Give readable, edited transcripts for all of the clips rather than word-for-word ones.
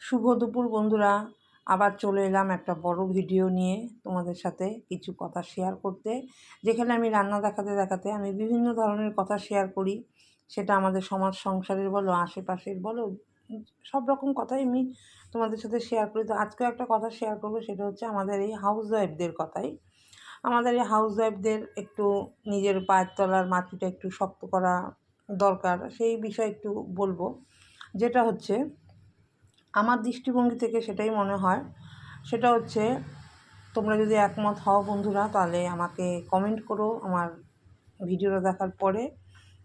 শুভ দুপুর বন্ধুরা, আবার চলে এলাম একটা বড় ভিডিও নিয়ে তোমাদের সাথে কিছু কথা শেয়ার করতে। যেখানে আমি রান্না দেখাতে দেখাতে আমি বিভিন্ন ধরনের কথা শেয়ার করি। সেটা আমাদের সমাজ সংসারের বলো, আশেপাশের বলো, সব রকম কথাই আমি তোমাদের সাথে শেয়ার করি। তো আজকেও একটা কথা শেয়ার করবো, সেটা হচ্ছে আমাদের এই হাউস ওয়াইফদের কথাই। আমাদের এই হাউস ওয়াইফদের একটু নিজের পায়ের তলার মাটিটা একটু শক্ত করা দরকার, সেই বিষয়ে একটু বলবো। যেটা হচ্ছে আমার দৃষ্টিভঙ্গি থেকে সেটাই মনে হয়, সেটা হচ্ছে তোমরা যদি একমত হও বন্ধুরা, তাহলে আমাকে কমেন্ট করো আমার ভিডিওটা দেখার পরে।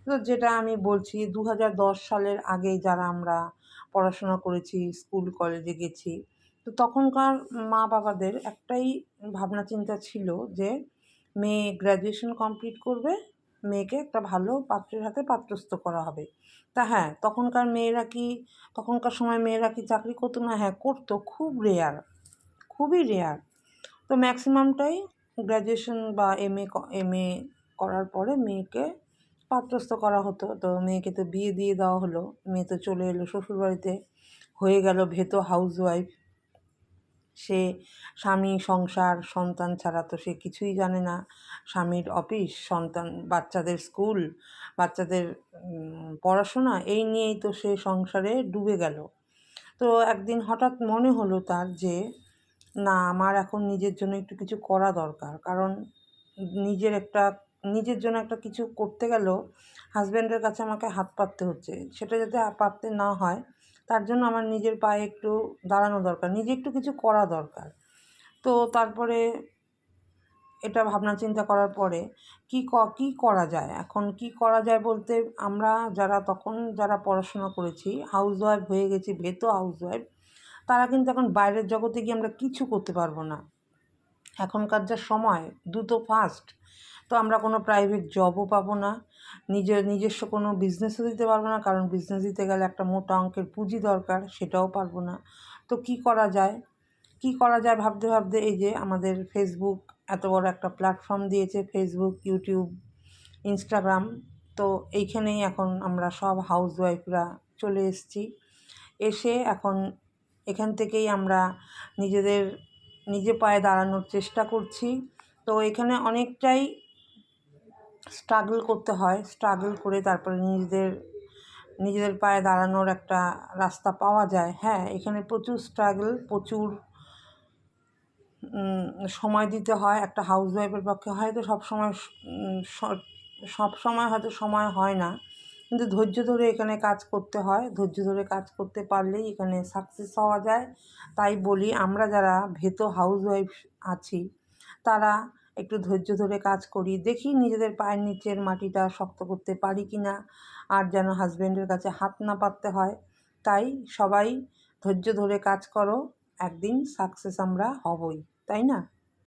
তো যেটা আমি বলছি, 2010 সালের আগে যারা আমরা পড়াশোনা করেছি, স্কুল কলেজে গেছি, তো তখনকার মা বাবাদের একটাই ভাবনা চিন্তা ছিল যে মেয়ে গ্র্যাজুয়েশন কমপ্লিট করবে, মেয়েকে একটা ভালো পাত্রের হাতে পাত্রস্থ করা হবে। তা হ্যাঁ, তখনকার সময় মেয়েরা কি চাকরি করতো না? হ্যাঁ, করতো, খুব রেয়ার, খুবই রেয়ার। তো ম্যাক্সিমামটাই গ্র্যাজুয়েশন বা এমএ করার পরে মেয়েকে পাত্রস্থ করা হতো। তো মেয়েকে তো বিয়ে দিয়ে দেওয়া হলো, মেয়ে তো চলে এলো শ্বশুরবাড়িতে, হয়ে গেল ভেতো হাউসওয়াইফ। সে স্বামী, সংসার, সন্তান ছাড়া তো সে কিছুই জানে না। স্বামীর অফিস, সন্তান, বাচ্চাদের স্কুল, বাচ্চাদের পড়াশোনা, এই নিয়েই তো সে সংসারে ডুবে গেল। তো একদিন হঠাৎ মনে হলো তার যে না, আমার এখন নিজের জন্য একটু কিছু করা দরকার। কারণ নিজের জন্য একটা কিছু করতে গেলেও হাজব্যান্ডের কাছে আমাকে হাত পাততে হচ্ছে। সেটা যাতে পাততে না হয়, তার জন্য আমার নিজের পায়ে একটু দাঁড়ানো দরকার, নিজে একটু কিছু করা দরকার। তো তারপরে এটা ভাবনা চিন্তা করার পরে কী করা যায়, এখন কী করা যায় বলতে, আমরা যারা পড়াশোনা করেছি, হাউসওয়াইফ হয়ে গেছি, ভেতো হাউসওয়াইফ, তারা কিন্তু এখন বাইরের জগতে গিয়ে আমরা কিছু করতে পারবো না। এখনকার যা সময় দ্রুত ফাস্ট, তো আমরা কোনো প্রাইভেট জবও পাবো না, নিজস্ব কোনো বিজনেসও দিতে পারবো না, কারণ বিজনেস দিতে গেলে একটা মোটা অঙ্কের পুঁজি দরকার, সেটাও পারবো না। তো কী করা যায় ভাবতে ভাবতে এই যে আমাদের ফেসবুক এত বড় একটা প্ল্যাটফর্ম দিয়েছে, ফেসবুক, ইউটিউব, ইনস্টাগ্রাম। তো এইখানেই এখন আমরা সব হাউসওয়াইফরা চলে এসেছি। এখন এখান থেকেই আমরা নিজে পায়ে দাঁড়ানোর চেষ্টা করছি। তো এখানে অনেকটাই স্ট্রাগল করতে হয়, স্ট্রাগল করে তারপরে নিজেদের পায়ে দাঁড়ানোর একটা রাস্তা পাওয়া যায়। হ্যাঁ, এখানে প্রচুর স্ট্রাগল, প্রচুর সময় দিতে হয় একটা হাউসওয়াইফের পক্ষে। হয়তো সব সময় হয়তো সময় হয় না, কিন্তু ধৈর্য ধরে এখানে কাজ করতে হয়। ধৈর্য ধরে কাজ করতে পারলেই এখানে সাকসেস হওয়া যায়। তাই বলি, আমরা যারা ভেতো হাউসওয়াইফ আছি, তারা একটু ধৈর্য ধরে কাজ করি, দেখি নিজেদের পায়ের নিচের মাটিটা শক্ত করতে পারি কি না, আর যেন হাজব্যান্ডের কাছে হাত না পাততে হয়। তাই সবাই ধৈর্য ধরে কাজ করো, একদিন সাকসেস আমরা হবই, তাই না?